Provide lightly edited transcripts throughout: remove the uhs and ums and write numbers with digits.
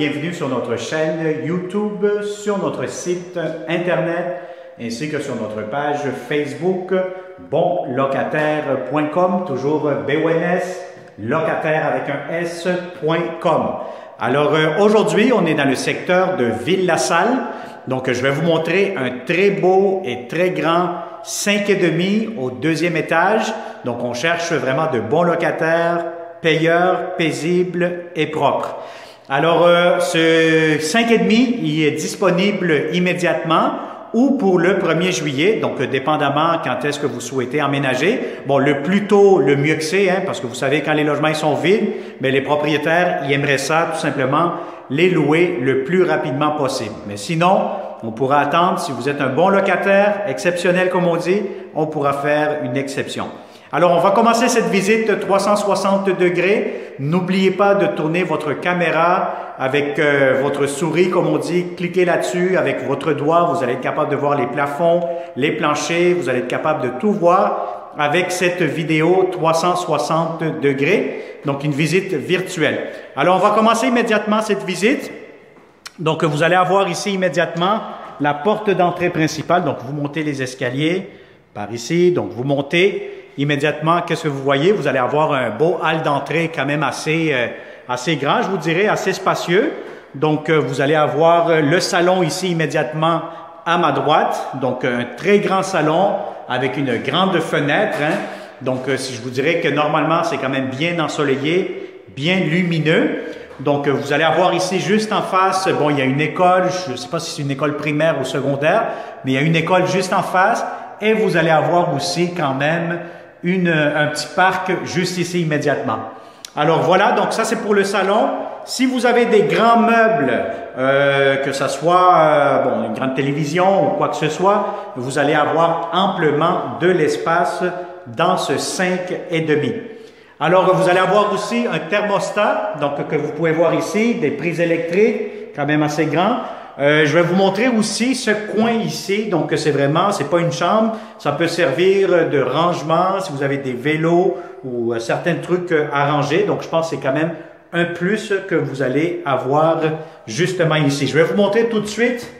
bienvenue sur notre chaîne YouTube, sur notre site internet ainsi que sur notre page Facebook bonlocataire.com, toujours BONS, locataire avec un S.com. Alors aujourd'hui, on est dans le secteur de Ville-la-Salle, donc je vais vous montrer un très beau et très grand 5,5 au deuxième étage. Donc on cherche vraiment de bons locataires, payeurs, paisibles et propres. Alors, ce 5,5, il est disponible immédiatement ou pour le 1er juillet, donc dépendamment quand est-ce que vous souhaitez emménager. Bon, le plus tôt, le mieux que c'est, hein, parce que vous savez, quand les logements ils sont vides, mais les propriétaires, ils aimeraient ça, tout simplement, les louer le plus rapidement possible. Mais sinon, on pourra attendre, si vous êtes un bon locataire, exceptionnel comme on dit, on pourra faire une exception. Alors, on va commencer cette visite 360 degrés. N'oubliez pas de tourner votre caméra avec votre souris, comme on dit. Cliquez là-dessus avec votre doigt. Vous allez être capable de voir les plafonds, les planchers. Vous allez être capable de tout voir avec cette vidéo 360 degrés. Donc, une visite virtuelle. Alors, on va commencer immédiatement cette visite. Donc, vous allez avoir ici immédiatement la porte d'entrée principale. Donc, vous montez les escaliers par ici. Donc, vous montez. Immédiatement, qu'est-ce que vous voyez? Vous allez avoir un beau hall d'entrée quand même assez grand, je vous dirais, assez spacieux. Donc, vous allez avoir le salon ici immédiatement à ma droite. Donc, un très grand salon avec une grande fenêtre. Hein. Donc, si je vous dirais que normalement, c'est quand même bien ensoleillé, bien lumineux. Donc, vous allez avoir ici juste en face, bon, il y a une école, je ne sais pas si c'est une école primaire ou secondaire, mais il y a une école juste en face. Et vous allez avoir aussi quand même un petit parc juste ici immédiatement. Alors voilà, donc ça c'est pour le salon. Si vous avez des grands meubles, que ce soit bon, une grande télévision ou quoi que ce soit, vous allez avoir amplement de l'espace dans ce 5,5. Alors vous allez avoir aussi un thermostat, donc que vous pouvez voir ici, des prises électriques, quand même assez grands. Je vais vous montrer aussi ce coin ici. Donc, c'est pas une chambre. Ça peut servir de rangement si vous avez des vélos ou certains trucs à ranger. Donc, je pense que c'est quand même un plus que vous allez avoir justement ici. Je vais vous montrer tout de suite.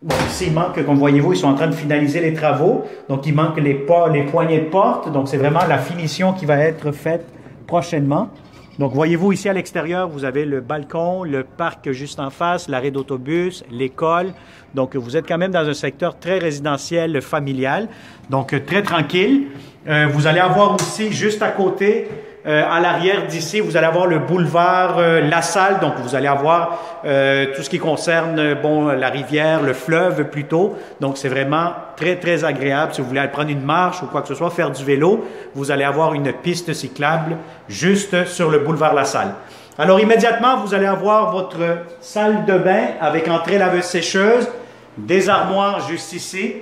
Bon, ici, il manque, comme voyez-vous, ils sont en train de finaliser les travaux. Donc, il manque les poignées de porte. Donc, c'est vraiment la finition qui va être faite prochainement. Donc, voyez-vous ici à l'extérieur, vous avez le balcon, le parc juste en face, l'arrêt d'autobus, l'école. Donc, vous êtes quand même dans un secteur très résidentiel, familial. Donc, très tranquille. Vous allez avoir aussi juste à côté, à l'arrière d'ici, vous allez avoir le boulevard La Salle. Donc, vous allez avoir tout ce qui concerne bon, la rivière, le fleuve plutôt. Donc, c'est vraiment très, très agréable. Si vous voulez aller prendre une marche ou quoi que ce soit, faire du vélo, vous allez avoir une piste cyclable juste sur le boulevard La Salle. Alors, immédiatement, vous allez avoir votre salle de bain avec entrée laveuse-sécheuse, des armoires juste ici.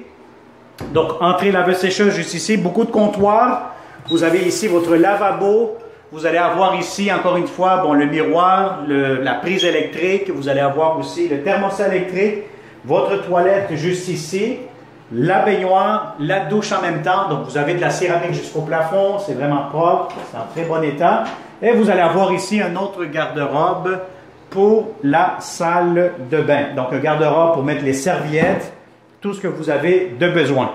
Donc, entrée laveuse-sécheuse juste ici, beaucoup de comptoirs. Vous avez ici votre lavabo. Vous allez avoir ici, encore une fois, bon, le miroir, la prise électrique. Vous allez avoir aussi le thermostat électrique, votre toilette juste ici, la baignoire, la douche en même temps. Donc, vous avez de la céramique jusqu'au plafond. C'est vraiment propre. C'est en très bon état. Et vous allez avoir ici un autre garde-robe pour la salle de bain. Donc, un garde-robe pour mettre les serviettes, tout ce que vous avez de besoin.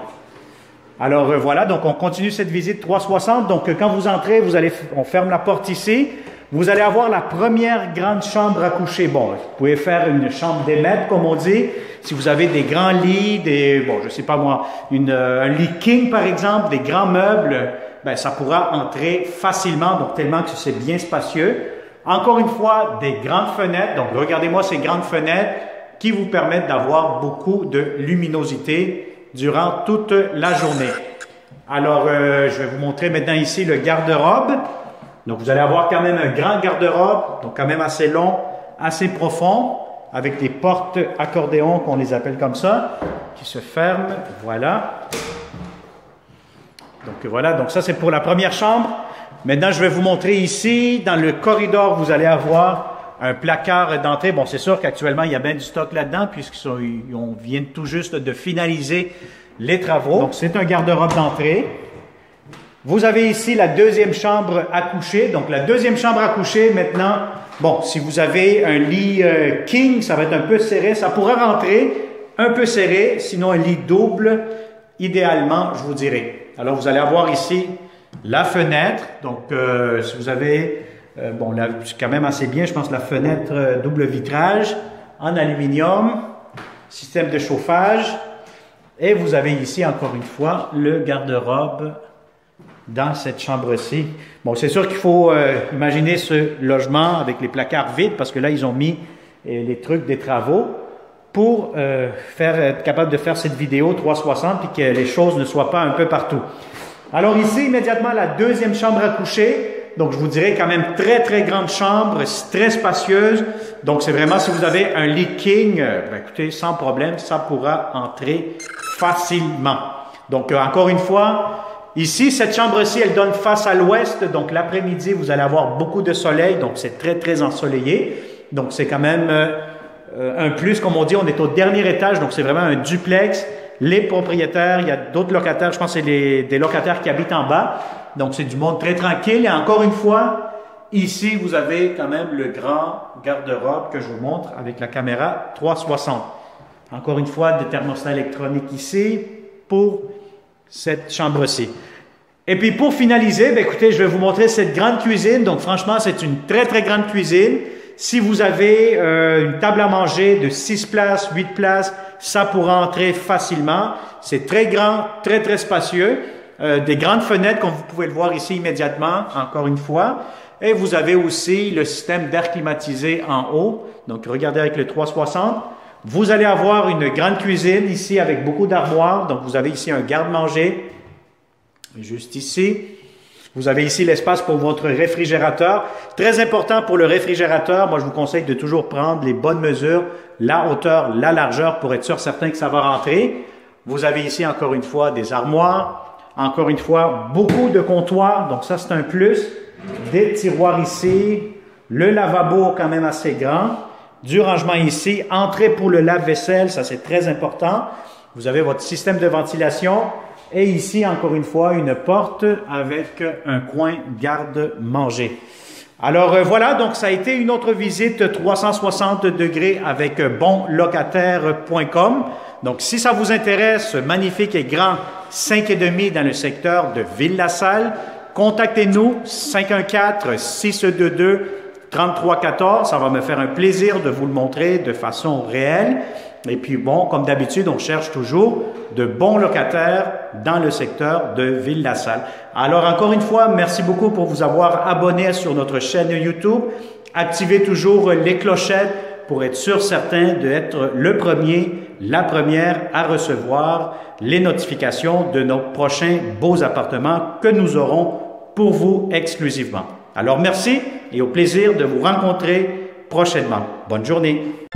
Alors voilà, donc on continue cette visite 360. Donc quand vous entrez, on ferme la porte ici. Vous allez avoir la première grande chambre à coucher. Bon, vous pouvez faire une chambre d'émette, comme on dit. Si vous avez des grands lits, je sais pas moi, un lit king par exemple, des grands meubles, ben ça pourra entrer facilement, donc tellement que c'est bien spacieux. Encore une fois, des grandes fenêtres. Donc regardez-moi ces grandes fenêtres qui vous permettent d'avoir beaucoup de luminosité durant toute la journée. Alors, je vais vous montrer maintenant ici le garde-robe. Donc, vous allez avoir quand même un grand garde-robe, donc quand même assez long, assez profond, avec des portes accordéons, qu'on les appelle comme ça, qui se ferment. Voilà. Donc, voilà. Donc, ça, c'est pour la première chambre. Maintenant, je vais vous montrer ici, dans le corridor, vous allez avoir un placard d'entrée. Bon, c'est sûr qu'actuellement, il y a bien du stock là-dedans puisqu'on vient tout juste de finaliser les travaux. Donc, c'est un garde-robe d'entrée. Vous avez ici la deuxième chambre à coucher. Donc, la deuxième chambre à coucher, maintenant, Bon, si vous avez un lit king, ça va être un peu serré. Ça pourra rentrer un peu serré, sinon un lit double, idéalement, je vous dirais. Alors, vous allez avoir ici la fenêtre. Donc, si vous avez, bon, là, c'est quand même assez bien, je pense, la fenêtre double vitrage en aluminium, système de chauffage. Et vous avez ici, encore une fois, le garde-robe dans cette chambre-ci. Bon, c'est sûr qu'il faut imaginer ce logement avec les placards vides parce que là, ils ont mis les trucs des travaux pour être capable de faire cette vidéo 360 puis que les choses ne soient pas un peu partout. Alors ici, immédiatement, la deuxième chambre à coucher. Donc, je vous dirais quand même très, très grande chambre, très spacieuse. Donc, c'est vraiment, si vous avez un lit king, ben, écoutez, sans problème, ça pourra entrer facilement. Donc, encore une fois, ici, cette chambre-ci, elle donne face à l'ouest. Donc, l'après-midi, vous allez avoir beaucoup de soleil. Donc, c'est très, très ensoleillé. Donc, c'est quand même un plus. Comme on dit, on est au dernier étage. Donc, c'est vraiment un duplex. Les propriétaires, il y a d'autres locataires. Je pense que c'est des locataires qui habitent en bas. Donc, c'est du monde très tranquille. Et encore une fois, ici, vous avez quand même le grand garde-robe que je vous montre avec la caméra 360. Encore une fois, des thermostats électroniques ici pour cette chambre-ci. Et puis, pour finaliser, bien, écoutez, je vais vous montrer cette grande cuisine. Donc, franchement, c'est une très, très grande cuisine. Si vous avez une table à manger de 6 places, 8 places, ça pourra entrer facilement. C'est très grand, très, très spacieux. Des grandes fenêtres, comme vous pouvez le voir ici immédiatement, encore une fois. Et vous avez aussi le système d'air climatisé en haut. Donc, regardez avec le 360. Vous allez avoir une grande cuisine ici avec beaucoup d'armoires. Donc, vous avez ici un garde-manger, juste ici. Vous avez ici l'espace pour votre réfrigérateur. Très important pour le réfrigérateur, moi je vous conseille de toujours prendre les bonnes mesures, la hauteur, la largeur pour être sûr certain que ça va rentrer. Vous avez ici encore une fois des armoires. Encore une fois, beaucoup de comptoirs, donc ça c'est un plus. Des tiroirs ici, le lavabo quand même assez grand, du rangement ici, entrée pour le lave-vaisselle, ça c'est très important. Vous avez votre système de ventilation et ici encore une fois une porte avec un coin garde-manger. Alors voilà, donc ça a été une autre visite 360 degrés avec bonlocataire.com. Donc si ça vous intéresse, magnifique et grand 5,5 dans le secteur de Ville-la-Salle, contactez-nous 514-622-3314. Ça va me faire un plaisir de vous le montrer de façon réelle. Et puis bon, comme d'habitude, on cherche toujours de bons locataires dans le secteur de Ville-la-Salle. Alors encore une fois, merci beaucoup pour vous avoir abonné sur notre chaîne YouTube. Activez toujours les clochettes pour être sûr certain d'être le premier, la première à recevoir les notifications de nos prochains beaux appartements que nous aurons pour vous exclusivement. Alors merci et au plaisir de vous rencontrer prochainement. Bonne journée.